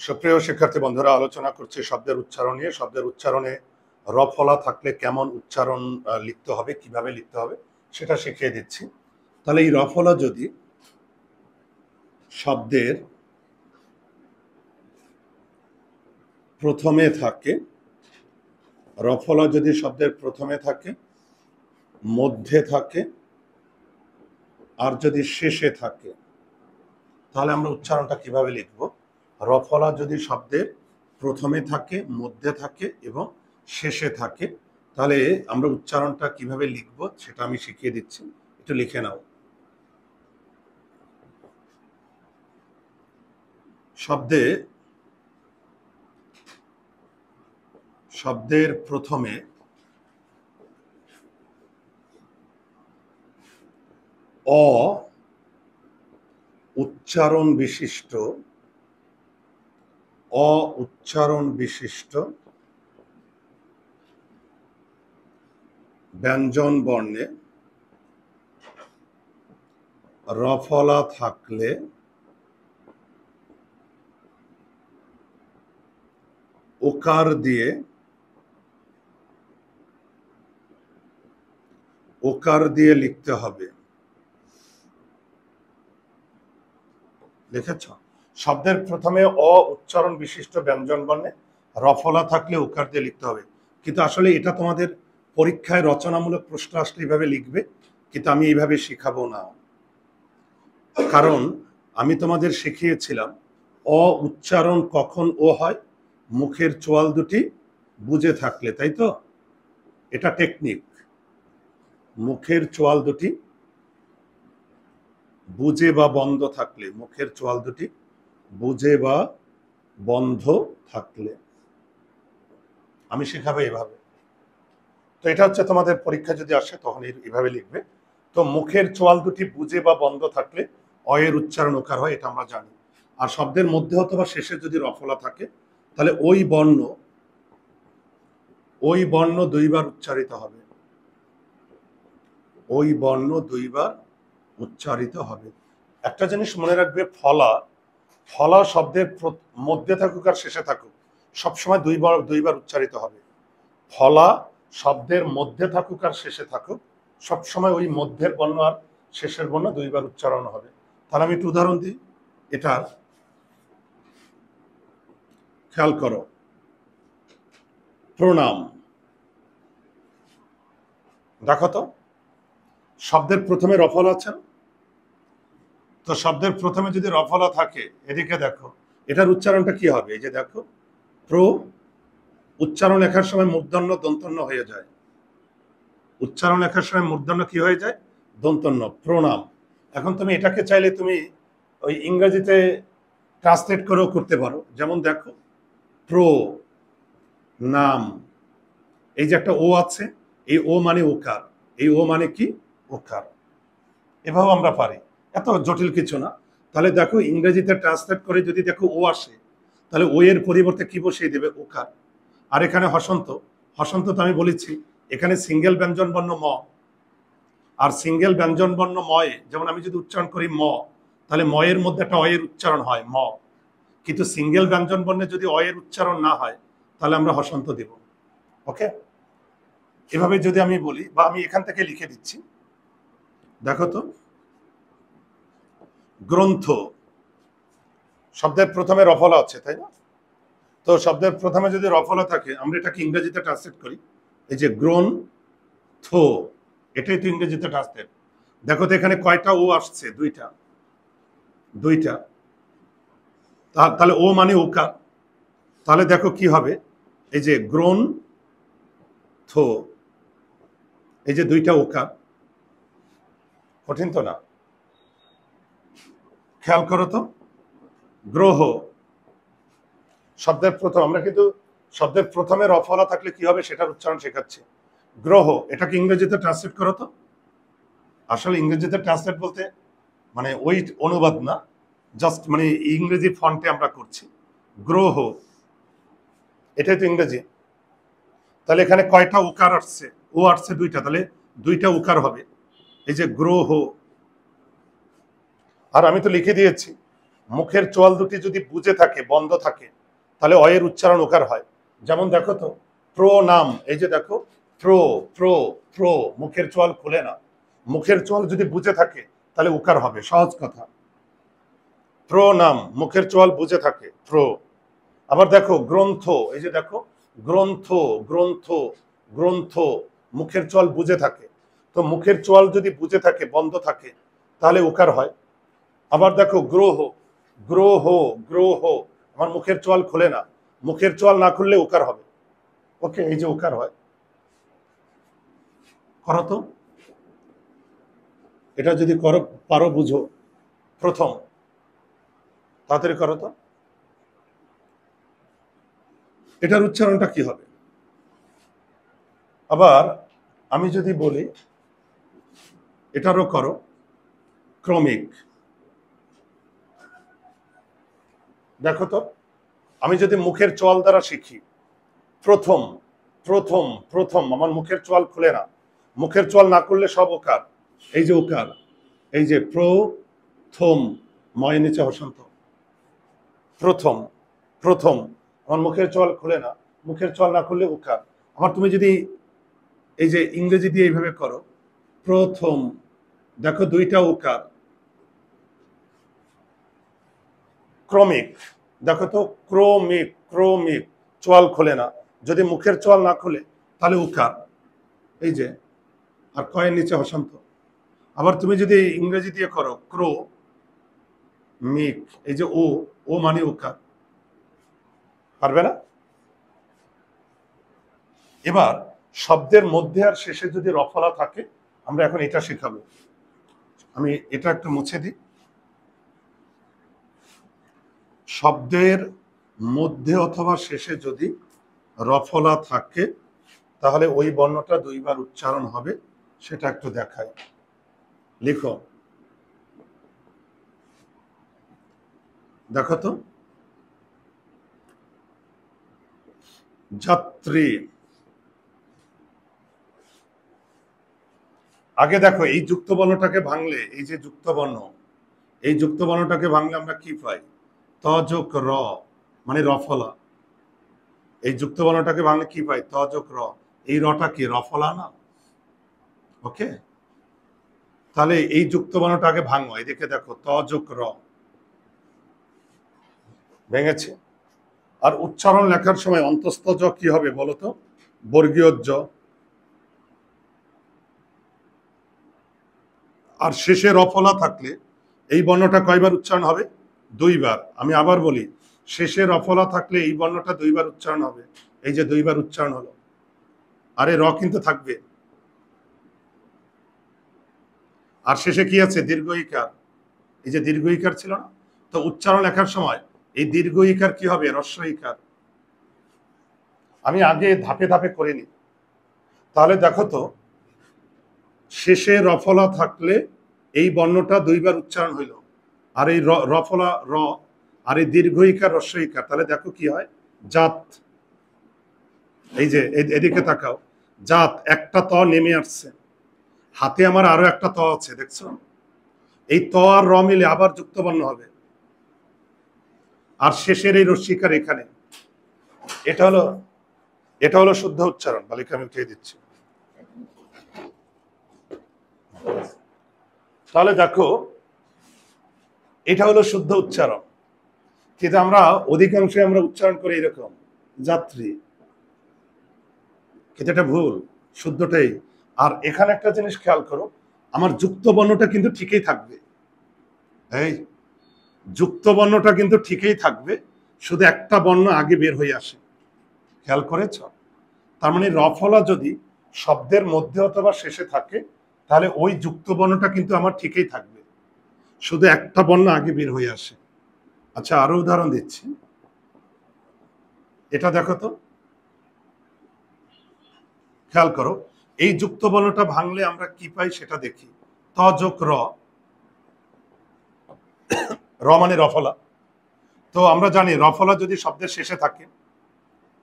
সুপ্রিয় শিক্ষার্থী বন্ধুরা, আলোচনা করছি শব্দের উচ্চারণ নিয়ে। শব্দের উচ্চারণে রফলা থাকলে কেমন উচ্চারণ লিখতে হবে, কিভাবে লিখতে হবে সেটা শিখিয়ে দিচ্ছি। তাহলে এই রফলা যদি শব্দের প্রথমে থাকে, রফলা যদি শব্দের প্রথমে থাকে, মধ্যে থাকে আর যদি শেষে থাকে, তাহলে আমরা উচ্চারণটা কিভাবে লিখব? রফলা যদি শব্দের প্রথমে থাকে, মধ্যে থাকে এবং শেষে থাকে, তাহলে আমরা উচ্চারণটা কিভাবে লিখব সেটা আমি শিখিয়ে দিচ্ছি, একটু লিখে নাও। শব্দের প্রথমে অ উচ্চারণ বিশিষ্ট ব্যঞ্জন বর্ণে রফলা থাকলে ওকার দিয়ে লিখতে হবে। লিখেছ? শব্দের প্রথমে অ উচ্চারণ বিশিষ্ট ব্যঞ্জন বর্ণে রফলা থাকলে ওকার দিয়ে লিখতে হবে। কিন্তু আসলে এটা তোমাদের পরীক্ষায় রচনামূলক প্রশ্ন আসলে এইভাবে লিখবে, কিন্তু আমি এইভাবে শিখাবো না। কারণ আমি তোমাদের শিখিয়েছিলাম অ উচ্চারণ কখন ও হয়, মুখের চোয়াল দুটি বুজে থাকলে, তাই তো? এটা টেকনিক। মুখের চোয়াল দুটি বুজে বা বন্ধ থাকলে, মুখের চোয়াল দুটি বুজে বা বন্ধ থাকলে আমি শেখাবো এভাবে। তো এটা হচ্ছে তোমাদের পরীক্ষা যদি আসে তখন এইভাবে লিখবে। তো মুখের চোয়াল দুটি বুজে বা বন্ধ থাকলে অয়ের উচ্চারণ ওকার হয়, এটা আমরা জানি। আর শব্দের মধ্যে অথবা শেষে যদি রফলা থাকে, তাহলে ওই বর্ণ দুইবার উচ্চারিত হবে। ওই বর্ণ দুইবার উচ্চারিত হবে। একটা জিনিস মনে রাখবে, ফলা শব্দের মধ্যে থাকুক আর শেষে থাকুক, সবসময় দুইবার উচ্চারিত হবে। ফলা শব্দের মধ্যে থাকুক আর শেষে থাকুক, সবসময় ওই মধ্যের বর্ণ আর শেষের বর্ণ দুইবার উচ্চারণ হবে। তাহলে আমি একটু উদাহরণ দিই। এটা খেয়াল করো, প্রণাম। দেখো তো, শব্দের প্রথমে রফলা আছে, তো শব্দের প্রথমে যদি রফলা থাকে, এদিকে দেখো এটার উচ্চারণটা কি হবে? এই যে দেখো, উচ্চারণ লেখার সময় মূর্ধন্য দন্তন্য হয়ে যায়। উচ্চারণ লেখার সময় মূর্ধন্য কি হয়ে যায়? দন্তন্য। প্রণাম। এখন তুমি এটাকে চাইলে তুমি ওই ইংরেজিতে ট্রান্সলেট করেও করতে পারো। যেমন দেখো, নাম, এই যে একটা ও আছে, এই ও মানে ওকার, এই ও মানে কি? ওকার। এভাবে আমরা পারি, এত জটিল কিছু না। তাহলে দেখো ইংরেজিতে ট্রান্সলেট করে যদি দেখো ও আসে, তাহলে ও এর পরিবর্তে কি বসিয়ে দেবে? ওকার। আর এখানে হসন্ত, তো আমি বলেছি এখানে সিঙ্গেল ব্যঞ্জন বর্ণ ম, আর সিঙ্গেল ব্যঞ্জন বর্ণ ময়ে, যেমন আমি যদি উচ্চারণ করি ম, তাহলে ময়ের মধ্যে একটা অয়ের উচ্চারণ হয় ম। কিন্তু সিঙ্গেল ব্যঞ্জন বর্ণে যদি অয়ের উচ্চারণ না হয়, তাহলে আমরা হসন্ত দেব। ওকে? এভাবে যদি আমি বলি, বা আমি এখান থেকে লিখে দিচ্ছি, দেখো তো, গ্রন্থ শব্দের প্রথমে রফলা আছে, তাই না? তো শব্দের প্রথমে যদি রফলা থাকে, আমরা এটাকে ইংরেজিতে ট্রান্সলেট করি, এই যে গ্রন্থ, এটাই তো ইংরেজিতে ট্রান্সলেট। দেখো তো এখানে কয়টা ও আসছে? দুইটা। তাহলে ও মানে ওকার। তাহলে দেখো কি হবে, এই যে গ্রন্থ, এই যে দুইটা ওকার, কঠিন তো না? খেয়াল করো তো, গ্রহ শব্দের প্রথম, আমরা কিন্তু শব্দের প্রথমে রফলা থাকলে কি হবে সেটার উচ্চারণ শেখাচ্ছি। গ্রহ, এটাকে ইংরেজিতে ট্রান্সলেট করো তো। আসলে ইংরেজিতে ট্রান্সলেট বলতে মানে ওই অনুবাদ না, জাস্ট মানে ইংরেজি ফন্টে আমরা করছি। গ্রহ, এটাই তো ইংরেজি। তাহলে এখানে কয়টা উকার আসছে? ও আসছে দুইটা, তাহলে দুইটা উকার হবে। এই যে গ্রহ, আর আমি তো লিখে দিয়েছি মুখের চোয়াল দুটি যদি বুজে থাকে, বন্ধ থাকে, তাহলে অয়ের উচ্চারণ ওকার হয়। যেমন দেখো তো, প্রো নাম, এই যে দেখো প্রো প্রো প্রো, মুখের চোয়াল খুলে না, মুখের চোয়াল যদি বুজে থাকে তাহলে উকার হবে, সহজ কথা। প্রো নাম, মুখের চোয়াল বুজে থাকে, প্রো। আবার দেখো গ্রন্থ, এই যে দেখো গ্রন্থ গ্রন্থ গ্রন্থ, মুখের চোয়াল বুজে থাকে, তো মুখের চোয়াল যদি বুজে থাকে, বন্ধ থাকে, তাহলে উকার হয়। আবার দেখো গ্রহ গ্রহ গ্রহ, আমার মুখের চোয়াল খুলে না, মুখের চোয়াল না খুললে উকার হবে। ওকে, এই যে উকার হয়। করো তো, এটা যদি করো, পারো বুঝো। প্রথম, তাড়াতাড়ি করো তো, এটার উচ্চারণটা কি হবে? আবার আমি যদি বলি এটারও করো, ক্রমিক। দেখো তো, আমি যদি মুখের চোয়াল দ্বারা শিখি, প্রথম প্রথম প্রথম, আমার মুখের চোয়াল খুলে না, মুখের চোয়াল না করলে সব ওকার। এই যে ওকার, এই যে প্রথম, ময় নিচে হসন্ত, প্রথম প্রথম, আমার মুখের চোয়াল খুলে না, মুখের চোয়াল না করলে উকার। আবার তুমি যদি এই যে ইংরেজি দিয়ে এইভাবে করো, প্রথম, দেখো দুইটা উকার। ক্রমিক, দেখো তো ক্রমিক ক্রমিক, চোয়াল খোলে না, যদি মুখের চোয়াল না খুলে তাহলে উকার, এই যে, আর কয়ের নিচে হসন্ত। আবার তুমি যদি ইংরেজি দিয়ে করো, ক্রো মিক, এই যে ও, ও মানে উকার, পারবে না? এবার শব্দের মধ্যে আর শেষে যদি রফলা থাকে, আমরা এখন এটা শেখাবো। আমি এটা একটু মুছে দিই। শব্দের মধ্যে অথবা শেষে যদি রফলা থাকে, তাহলে ওই বর্ণটা দুইবার উচ্চারণ হবে, সেটা একটু দেখাই। লিখো, দেখো তো, যাত্রী। আগে দেখো এই যুক্ত বর্ণটাকে ভাঙলে, এই যে যুক্ত বর্ণ, এই যুক্ত বর্ণটাকে ভাঙলে আমরা কি পাই? ত যোগ র, মানে রফলা। এই যুক্ত বর্ণটাকে ভাঙলে কি পাই? ত যোগ র, এই রটা কি রফলা না? ওকে, তাহলে এই যুক্ত বর্ণটা আগে ভাঙো, এদিকে দেখো ত যোগ র, ভেঙেছে। আর উচ্চারণ লেখার সময় অন্তস্থ জ কি হবে বলতো? বর্গীয় জ। আর শেষে রফলা থাকলে এই বর্ণটা কয়বার উচ্চারণ হবে? দুইবার। আমি আবার বলি, শেষে রফলা থাকলে এই বর্ণটা দুইবার উচ্চারণ হবে, এই যে দুইবার উচ্চারণ হলো। আরে র কিন্তু থাকবে। আর শেষে কি আছে? দীর্ঘ ইকার, এই যে দীর্ঘ ইকার ছিল না, তো উচ্চারণ লেখার সময় এই দীর্ঘ ইকার কি হবে? হ্রস্ব ইকার। আমি আগে ধাপে ধাপে করে নি, তাহলে দেখো তো, শেষে রফলা থাকলে এই বর্ণটা দুইবার উচ্চারণ হইল, আর এই রফলা র, আর এই দীর্ঘ ইকার হ্রস্ব ইকার, তাহলে দেখো কি হয়? জাত। এই যে এদিকে তাকাও, জাত, একটা ত নেমে আসছে, হাতে আমার আরো একটা ত আছে, দেখছো? এই ত আর র মিলে আবার যুক্ত বর্ণ হবে, আর শেষের এই রস্বীকার এখানে। এটা হলো শুদ্ধ উচ্চারণ। বালিকা আমি উঠিয়ে দিচ্ছি। তাহলে দেখো, এটা হলো শুদ্ধ উচ্চারণ। কিন্তু আমরা অধিকাংশে আমরা উচ্চারণ করি এরকম, যাত্রী, কিন্তু এটা ভুল, শুদ্ধটাই। আর এখানে একটা জিনিস খেয়াল করো, আমার যুক্ত বর্ণটা কিন্তু ঠিকই থাকবে, এই যুক্ত বর্ণটা কিন্তু ঠিকই থাকবে, শুধু একটা বর্ণ আগে বের হয়ে আসে, খেয়াল করেছ? তার মানে রফলা যদি শব্দের মধ্যে অথবা শেষে থাকে, তাহলে ওই যুক্ত বর্ণটা কিন্তু আমার ঠিকই থাকবে, শুধু একটা বর্ণ আগে বের হয়ে আসে। আচ্ছা, আরো উদাহরণ দিচ্ছি, এটা দেখো তো, খেয়াল করো, এই যুক্ত বর্ণটা ভাঙলে আমরা কি পাই সেটা দেখি। ত যোগ র, র মানে রফলা। তো আমরা জানি রফলা যদি শব্দের শেষে থাকে,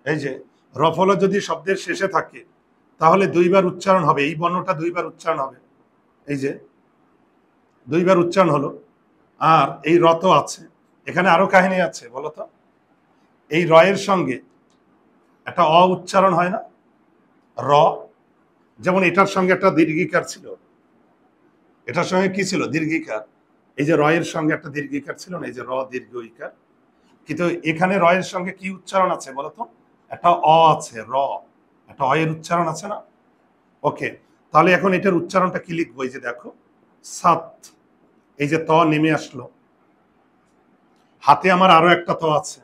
এই যে রফলা যদি শব্দের শেষে থাকে, তাহলে দুইবার উচ্চারণ হবে, এই বর্ণটা দুইবার উচ্চারণ হবে, এই যে দুইবার উচ্চারণ হলো। আর এই রত আছে, এখানে আরো কাহিনী আছে, বলো তো। এই র এর সঙ্গে একটা অ উচ্চারণ হয় না, র। যেমন এটার সঙ্গে একটা দীর্ঘিকার ছিল, এটার সঙ্গে কি ছিল, দীর্ঘিকার। এই যে র এর সঙ্গে একটা দীর্ঘিকার ছিল না, এই যে র দীর্ঘ ইকার। কিন্তু এখানে র এর সঙ্গে কি উচ্চারণ আছে বলতো, একটা অ আছে, র, একটা অ এর উচ্চারণ আছে না। ওকে, তাহলে এখন এটার উচ্চারণটা কি লিখবো, এই যে দেখো সাত, এই যে ত নেমে আসলো, হাতে আমার আরো একটা ত আছে,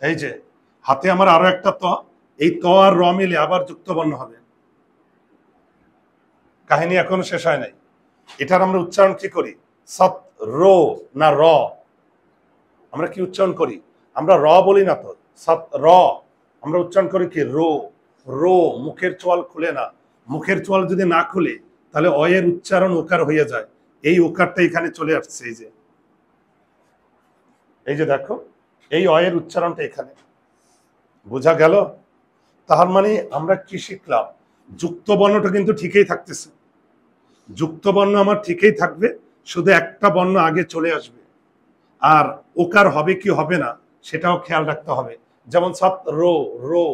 এই যে হাতে আমার আরো একটা ত, এই ত আর র মিলে আবার যুক্ত বর্ণ হবে। কাহিনী এখনো শেষ হয় নাই। এটার আমরা উচ্চারণ কি করি, সৎ রো না র, আমরা কি উচ্চারণ করি, আমরা র বলি না তো, সৎ র, আমরা উচ্চারণ করি কি রো। রো, মুখের চোয়াল খুলে না, মুখের চোয়াল যদি না খুলে তাহলে অ এর উচ্চারণ ওকার হয়ে যায়। এই ওকারটা এখানে চলে আসছে, এই যে, এই যে দেখো, এই অ এর উচ্চারণটা এখানে, বোঝা গেল। তার মানে আমরা কি শিখলাম, যুক্ত বর্ণটা কিন্তু ঠিকই থাকতেছে, যুক্ত বর্ণ আমার ঠিকই থাকবে, শুধু একটা বর্ণ আগে চলে আসবে। আর ওকার হবে কি হবে না সেটাও খেয়াল রাখতে হবে। যেমন সাত রো, রো,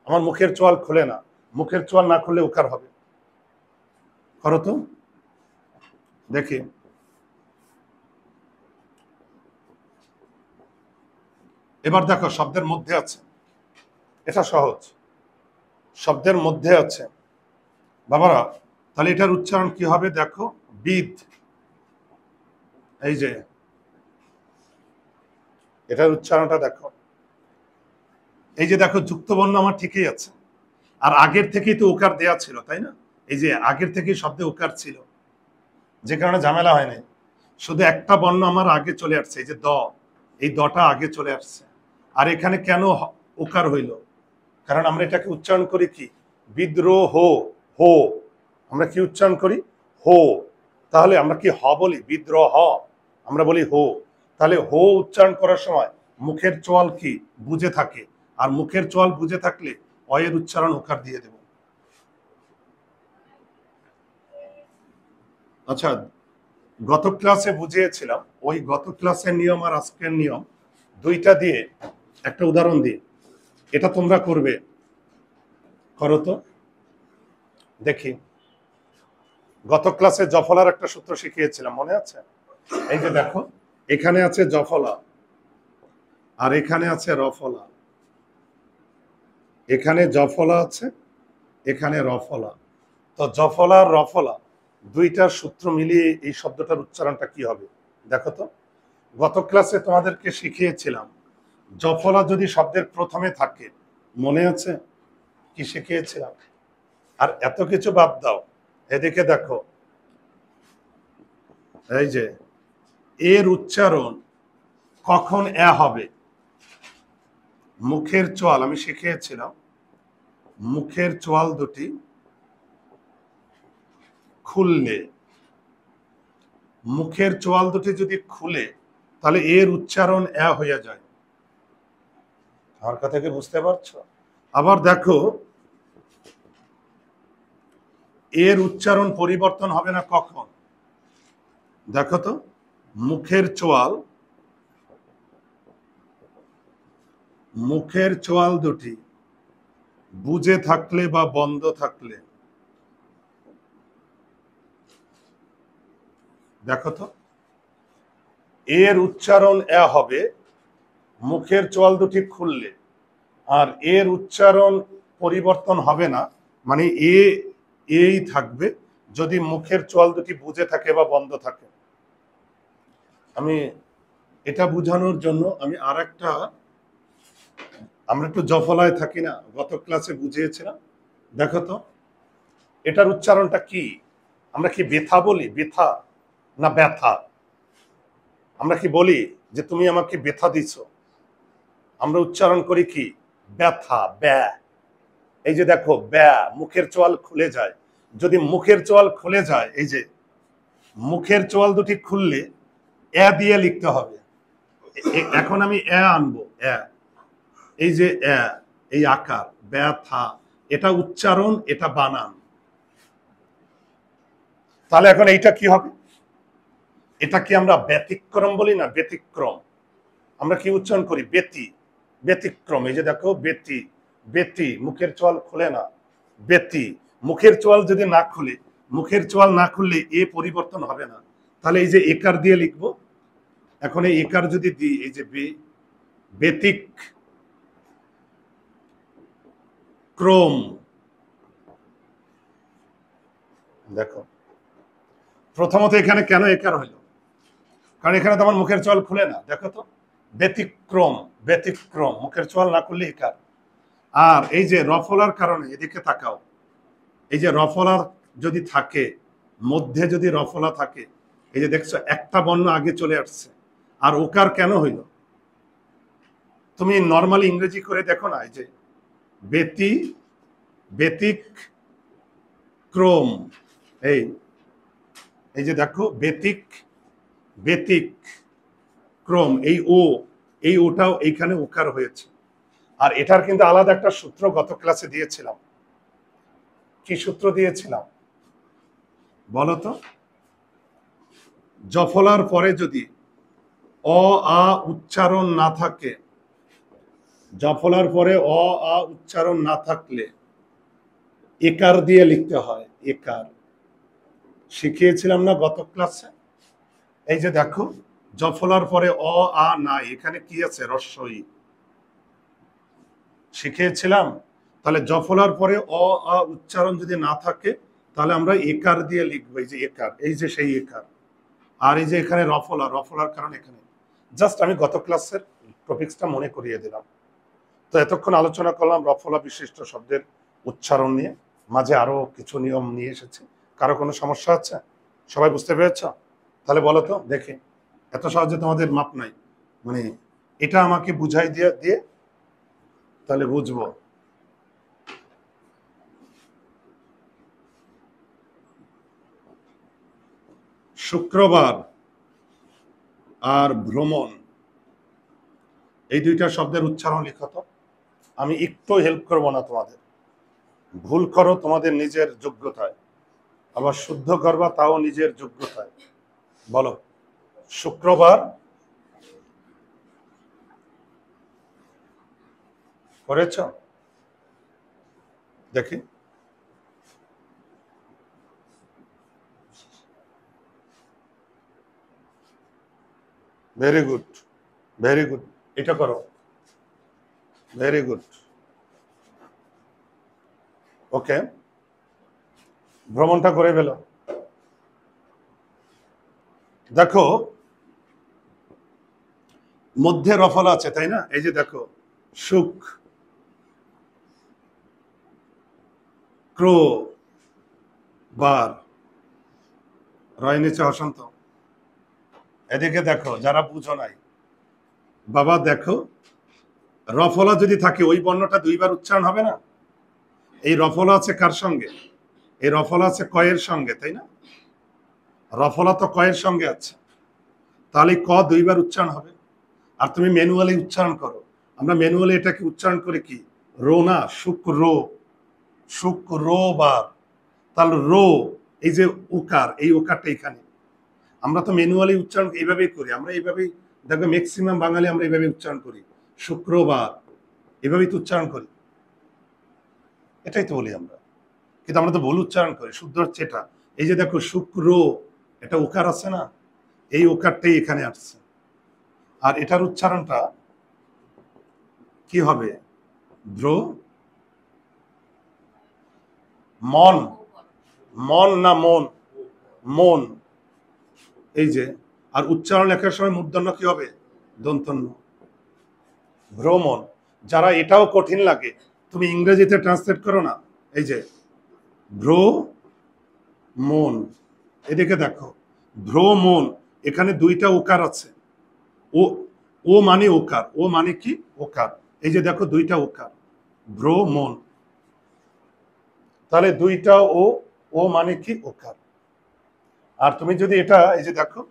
আমার মুখের চোয়াল খুলে না, মুখের চোয়াল না খুললে ওকার হবে। করো তো দেখি, এবার দেখো শব্দের মধ্যে আছে, এটা সহজ, শব্দের মধ্যে আছে বাবারা। তাহলে এটার উচ্চারণ কি হবে দেখো, বিদ, এই যে এটার উচ্চারণটা দেখো, এই যে দেখো যুক্ত বর্ণ আমার ঠিকই আছে, আর আগের থেকেই তো ওকার দেয়া ছিল, তাই না। এই যে আগের থেকেই শব্দে ওকার ছিল, যে কারণে ঝামেলা হয় নাই, শুধু একটা বর্ণ আমার আগে চলে আসছে, এই যে দ, এই দটা আগে চলে আসছে। আর এখানে কেন ওকার হইল, কারণ আমরা এটাকে উচ্চারণ করি কি, বিদ্রোহ, হো, আমরা কি উচ্চারণ করি, হো। তাহলে আমরা কি হ বলি, বিদ্রোহ, আমরা বলি হো। তাহলে হো উচ্চারণ করার সময় মুখের চোয়াল কি বুঝে থাকে, আর মুখের চোয়াল বুঝে থাকলে অ এর উচ্চারণ ওকার দিয়ে দেব। আচ্ছা, গত ক্লাসে বুঝিয়েছিলাম, ওই গত ক্লাসের নিয়ম আর আজকের নিয়ম দুইটা দিয়ে একটা উদাহরণ দিই, এটা তোমরা করবে, করো তো দেখি। গত ক্লাসে জফলার একটা সূত্র শিখিয়েছিলাম, মনে আছে। এই যে দেখো, এখানে আছে জফলা আর এখানে আছে রফলা, এখানে জফলা আছে, এখানে রফলা। তো জফলা আর রফলা দুইটার সূত্র মিলিয়ে এই শব্দটার উচ্চারণটা কি হবে দেখো তো। গত ক্লাসে তোমাদেরকে শিখিয়েছিলাম, জফলা যদি শব্দের প্রথমে থাকে, মনে আছে কি শিখিয়েছিলাম। আর এত কিছু বাদ দাও, এদিকে দেখো, এই যে এর উচ্চারণ কখন এ হবে, মুখের চোয়াল, আমি শিখিয়েছিলাম মুখের চোয়াল দুটি খুললে, মুখের চোয়াল দুটি যদি খুলে তাহলে এর উচ্চারণ এ হয়ে যায়। আমার কথা কি বুঝতে পারছো। আবার দেখো, এর উচ্চারণ পরিবর্তন হবে না কখন, দেখো তো, মুখের চোয়াল, মুখের চোয়াল দুটি বুজে থাকলে বা বন্ধ থাকলে, দেখো তো, এর উচ্চারণ এ হবে মুখের চোয়াল দুটি খুললে, আর এর উচ্চারণ পরিবর্তন হবে না, মানে এই থাকবে যদি মুখের চোয়াল দুটি বুজে থাকে বা বন্ধ থাকে। আমি এটা বোঝানোর জন্য আমি আর একটা, আমরা একটু জফলায় থাকি না, গত ক্লাসে বুঝিয়েছিলাম, দেখো তো এটার উচ্চারণটা কি, আমরা কি ব্যথা বলি, ব্যথা না ব্যথা, আমরা কি বলি যে তুমি আমাকে ব্যথা দিছ, আমরা উচ্চারণ করি কি ব্যথা, ব্যা। এই যে দেখো ব্যা, মুখের চোয়াল খুলে যায়, যদি মুখের চোয়াল খুলে যায়, এই যে মুখের চোয়াল দুটি খুললে এ দিয়ে লিখতে হবে। এখন আমি এ আনবো, এ, এই যে এ, এই আকার ব্যথা, এটা উচ্চারণ, এটা বানান। তাহলে এখন এইটা কি হবে, এটাকে আমরা ব্যতিক্রম বলি না, ব্যতিক্রম। আমরা কি উচ্চারণ করি? ব্যতি, ব্যতিক্রম। এই যে দেখো ব্যতি, ব্যতি, মুখের চোয়াল খুলে না, ব্যতি। মুখের চোয়াল যদি না খুলে, মুখের চোয়াল না খুললে এ পরিবর্তন হবে না। তাহলে এই যে একার দিয়ে লিখবো, এখন এই একার যদি দিই, এই যে ব্যতিক ক্রম, দেখো প্রথমত এখানে কেন একার হইল? কারণ এখানে তো আমার মুখের চোয়াল খুলে না। দেখো তো, ব্যতিক্রম, ব্যতিক্রম, মুখের চোয়াল না খুললে একার। আর এই যে রফলার কারণে, এদিকে তাকাও, এই যে রফলার যদি থাকে, মধ্যে যদি রফলা থাকে, এই যে দেখছো একটা বর্ণ আগে চলে আসছে। আর ওকার কেন হইল? তুমি নর্মালি ইংরেজি করে দেখো না, এই যে ব্যতি, ব্যতিক ক্রম, এই এই যে দেখো ব্যতিক, ব্যতিক ক্রম, এই ওটাও এইখানে ওকার হয়েছে। আর এটার কিন্তু আলাদা একটা সূত্র গত ক্লাসে দিয়েছিলাম। কি সূত্র দিয়েছিলাম বলতো? জফলার পরে যদি অ আ উচ্চারণ না থাকে, জফলার পরে অ আ উচ্চারণ না থাকলে একার দিয়ে লিখতে হয়। একার শিখিয়েছিলাম না গত ক্লাসে? এই যে দেখো, জফলার পরে অ আ নাই, এখানে কি আছে? রস্বই। শিখিয়েছিলাম। তাহলে জফলার পরে অ আ উচ্চারণ যদি না থাকে, তাহলে আমরা একার দিয়ে লিখবো। এই যে একার, এই যে সেই একার। আর এই যে এখানে রফলা, রফলার কারণ এখানে। জাস্ট আমি গত ক্লাসের টপিক্সটা মনে করিয়ে দিলাম। তো এতক্ষণ আলোচনা করলাম রফলা বিশিষ্ট শব্দের উচ্চারণ নিয়ে, মাঝে আরো কিছু নিয়ম নিয়ে এসেছে। কারো কোনো সমস্যা আছে? সবাই বুঝতে পেরেছ? তাহলে বলো তো দেখি, এত সহজে তোমাদের মাপ নাই, মানে এটা আমাকে বুঝাই দিয়ে দিয়ে তাহলে বুঝবো। শুক্রবার আর ভ্রমণ, এই দুইটা শব্দের উচ্চারণ লিখো তো। আমি একটু হেল্প করবো না তোমাদের। ভুল করো তোমাদের নিজের যোগ্যতায়, আবার শুদ্ধ করবা তাও নিজের যোগ্যতায়। বলো, শুক্রবার, করেছ? দেখি, ভেরি গুড, ভেরি গুড, এটা করো, ভেরি গুড। ওকে, ভ্রমণটা করে ফেলো। দেখো মধ্যে রফলা আছে, তাই না? এই যে দেখো, সুখ, ক্রো, বার, রয় নিচে অসন্ত। এদিকে দেখো, যারা বুঝো নাই, বাবা দেখো, রফলা যদি থাকে ওই বর্ণটা দুইবার উচ্চারণ হবে না? এই রফলা আছে কার সঙ্গে? এই রফলা আছে কয়ের সঙ্গে, তাই না? রফলা তো কয়ের সঙ্গে আছে, তাহলে ক দুইবার উচ্চারণ হবে। আর তুমি ম্যানুয়ালি উচ্চারণ করো। আমরা ম্যানুয়ালি এটাকে উচ্চারণ করি কি? রো না, শুক্র, শুক্রবার। তাহলে রো, এই যে উকার, এই উকারটা এখানে। আমরা তো ম্যানুয়ালি উচ্চারণ এইভাবেই করি। আমরা এইভাবেই দেখবে ম্যাক্সিমাম বাঙালি আমরা এইভাবে উচ্চারণ করি, শুক্রবার, এভাবেই তো উচ্চারণ করি। এটাই তো বলি আমরা, কিন্তু আমরা তো ভুল উচ্চারণ করি। শুদ্ধ হচ্ছে এটা। এই যে দেখো শুক্র, এটা উকার আছে না? এই উকারটাই এখানে আসছে। আর এটার উচ্চারণটা কি হবে? ভ্র, মন, মন না মন, মন। এই যে, আর উচ্চারণ লেখার সময় মূর্ধন্য কি হবে? দন্তন্য। ভ্রমণ। যারা এটাও কঠিন লাগে, তুমি ইংরেজিতে ট্রান্সলেট করো না। এই যে ভ্রমণ, এদিকে দেখো, ভ্রমণ, এখানে দুইটা ওকার আছে। ও, ও মানে ওকার, ও মানে কি? ওকার। এই যে দেখো দুইটা ওকার, ভ্রমণ। তাহলে দুইটা ও, ও মানে কি? ওকার। আর তুমি যদি এটা, এই যে দেখো,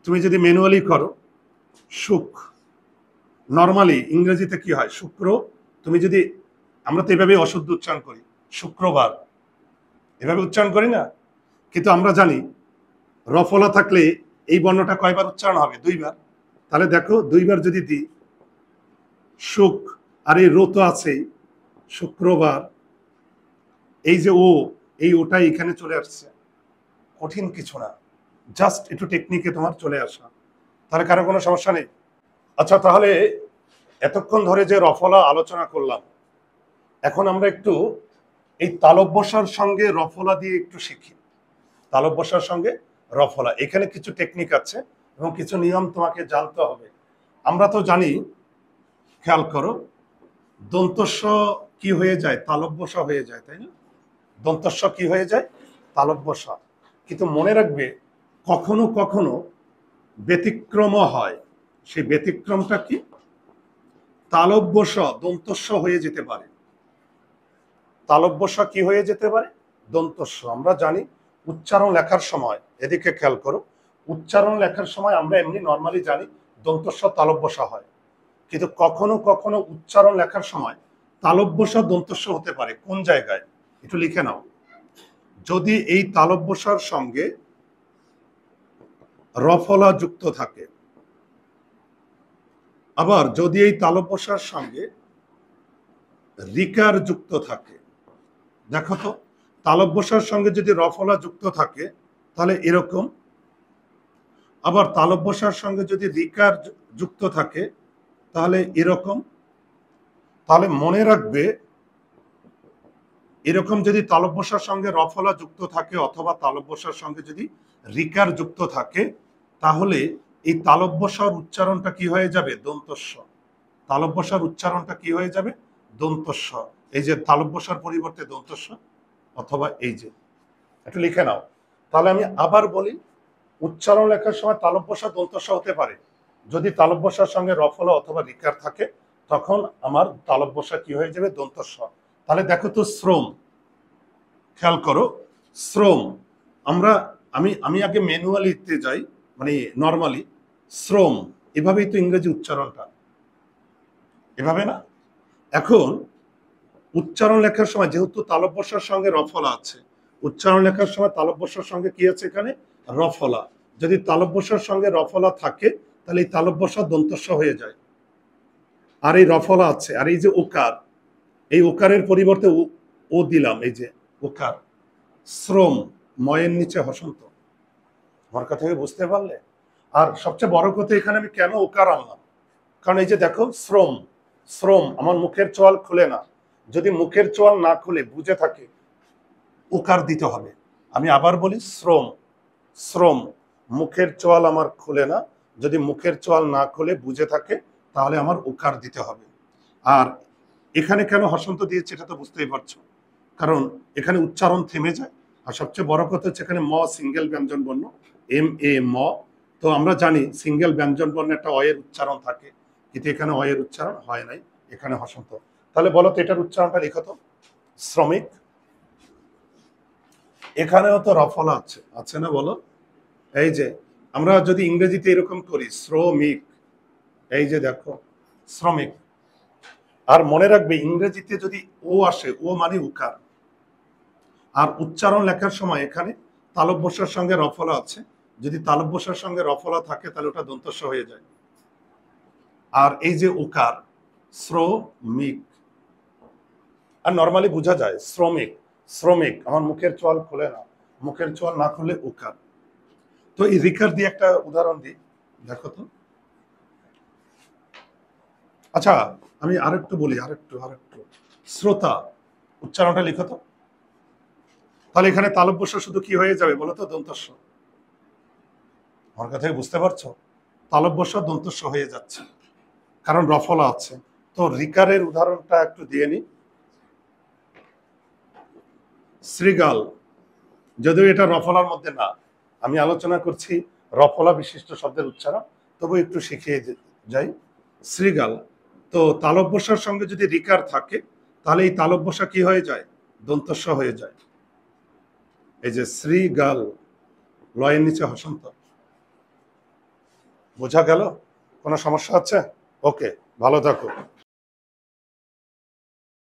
তুমি যদি ম্যানুয়ালি করো, সুখ, নর্মালি ইংরেজিতে কি হয়? শুক্র, তুমি যদি, আমরা তো এভাবে অশুদ্ধ উচ্চারণ করি, শুক্রবার, এভাবে উচ্চারণ করি না? কিন্তু আমরা জানি রফলা থাকলে এই বর্ণটা কয়বার উচ্চারণ হবে? 2বার। তাহলে দেখো 2বার যদি দিই, শুক, আর এই রো তো আছেই, শুক্রবার, এই যে ও, এই ওটাই এখানে চলে আসছে। কঠিন কিছু না, জাস্ট একটু টেকনিকে তোমার চলে আসা। তাহলে কারো কোনো সমস্যা নেই? আচ্ছা, তাহলে এতক্ষণ ধরে যে রফলা আলোচনা করলাম, এখন আমরা একটু এই তালব বসার সঙ্গে রফলা দিয়ে একটু শিখি। তালব বসার সঙ্গে রফলা, এখানে কিছু টেকনিক আছে এবং কিছু নিয়ম তোমাকে জানতে হবে। আমরা তো জানি, খেয়াল করো, দন্তস্ব কি হয়ে যায়? তালব বসা হয়ে যায়, তাই না? দন্তস্ব কি হয়ে যায়? তালব বসা। কিন্তু মনে রাখবে, কখনো কখনো ব্যতিক্রম হয়। সেই ব্যতিক্রমটা কি? তালব বসা দন্তস্ব হয়ে যেতে পারে। তালব বসা কি হয়ে যেতে পারে? দন্তস্ব। আমরা জানি উচ্চারণ লেখার সময়, এদিকে খেয়াল করো, উচ্চারণ লেখার সময় আমরা এমনি নর্মালি জানি দন্তস্ব তালব বসা হয়, কিন্তু কখনো কখনো উচ্চারণ লেখার সময় তালব বসা দন্তস্ব হতে পারে। কোন জায়গায়? একটু লিখে নাও। যদি এই তালব বসার সঙ্গে রফলা যুক্ত থাকে, আবার যদি এই তালব বসার সঙ্গে রিকার যুক্ত থাকে, দেখো তো, তালব বসার সঙ্গে যদি রফলা যুক্ত থাকে তাহলে এরকম, আবার তালব বসার সঙ্গে যদি রিকার যুক্ত থাকে তাহলে এরকম। তাহলে মনে রাখবে, এরকম যদি তালব বসার সঙ্গে রফলা যুক্ত থাকে অথবা তালব বসার সঙ্গে যদি রিকার যুক্ত থাকে, তাহলে এই তালব বসার উচ্চারণটা কি হয়ে যাবে? দন্তস্ব। তালব বসার উচ্চারণটা কি হয়ে যাবে? দন্তস্ব। এই যে তালব বসার পরিবর্তে দন্তস্ব, অথবা এই যে, একটু লিখে নাও। তাহলে আমি আবার বলি, উচ্চারণ লেখার সময় তালব বসা দন্তস্ব হতে পারে যদি তালব বসার সঙ্গে রফলা অথবা রিকার থাকে, তখন আমার তালব বসা কি হয়ে যাবে? দন্তস্ব। তাহলে দেখো তো, শ্রম, খেয়াল করো, শ্রম, আমরা আমি আমি আগে ম্যানুয়ালিতে যাই, মানে নর্মালি শ্রম, এভাবেই তো ইংরেজি উচ্চারণটা, এভাবে না? এখন উচ্চারণ লেখার সময় যেহেতু তালব বসার সঙ্গে রফলা আছে, উচ্চারণ লেখার সময় তালব বসার সঙ্গে কি আছে? এখানে রফলা। যদি তালব বসার সঙ্গে রফলা থাকে তাহলে এই তালব বসা দন্তস্ব হয়ে যায়, আর এই রফলা আছে। আর এই যে ওকার, এই ওকারের পরিবর্তে ও দিলাম, এই যে ওকার, শ্রম, ময়ের নিচে হসন্ত। আমার কথা বুঝতে পারলে? আর সবচেয়ে বড় কথা, এখানে আমি কেন ওকার আনলাম? কারণ এই যে দেখো, শ্রম, শ্রম, আমার মুখের চোয়াল খুলে না। যদি মুখের চোয়াল না খুলে বুঝে থাকে, ওকার দিতে হবে। আমি আবার বলি, শ্রম, শ্রম, মুখের চোয়াল আমার খুলে না, যদি মুখের চোয়াল না খুলে বুঝে থাকে তাহলে আমার ওকার দিতে হবে। আর এখানে কেন হসন্ত দিয়েছে এটা তো বুঝতেই পারছো, কারণ এখানে উচ্চারণ থেমে যায়। আর সবচেয়ে বড় কথা হচ্ছে, এখানে ম সিঙ্গেল ব্যঞ্জন বর্ণ, এম এ ম। তো আমরা জানি সিঙ্গেল ব্যঞ্জন বর্ণে একটা অয়ের উচ্চারণ থাকে, কিন্তু এখানে অয়ের উচ্চারণ হয় নাই, এখানে হসন্ত। তাহলে বলো তো, এটার উচ্চারণটা লিখো তো, শ্রমিক। এখানেও তো রফলা আছে, আছে না বলো? এই যে আমরা যদি ইংরেজিতে এরকম করি, শ্রমিক, এই যে দেখো, শ্রমিক। আর মনে রাখবে, ইংরেজিতে যদি ও আসে, ও মানে উকার, আর উচ্চারণ লেখার সময় এখানে তালব বসার সঙ্গে রফলা আছে, যদি তালব বসার সঙ্গে রফলা থাকে তাহলে ওটা দন্তস্ব হয়ে যায়। আর এই যে উকার, শ্রমিক, আর নর্মালি বোঝা যায় শ্রমিক, শ্রমিক, আমার মুখের চোয়াল খুলে না, মুখের চোয়াল না খুলে উকার। তো এই রিকার দিয়ে একটা উদাহরণ দিই, দেখো তো। আচ্ছা, আমি আরেকটু বলি, আরেকটু শ্রোতা, উচ্চারণটা লিখো তো। তাহলে এখানে তালব বসা শুধু কি হয়ে যাবে বলো তো? দন্তস্ব। আমার কথা বুঝতে পারছো? তালব বসা দন্তস্ব হয়ে যাচ্ছে, কারণ রফলা আছে। তো রিকারের উদাহরণটা একটু দিয়ে নি। শ্রীগাল, যদিও এটা রফলার মধ্যে না, আমি আলোচনা করছি রফলা বিশিষ্ট শব্দের উচ্চারণ, তবু একটু শিখিয়ে যাই। শ্রীগাল, তো তালব বসার সঙ্গে যদি রিকার থাকে তাহলে এই তালব বসা কি হয়ে যায়? দন্তস্ব হয়ে যায়। এই যে শ্রীগাল, লয়ের নিচে হসন্ত। বোঝা গেল? কোনো সমস্যা আছে? ওকে, ভালো থাকো।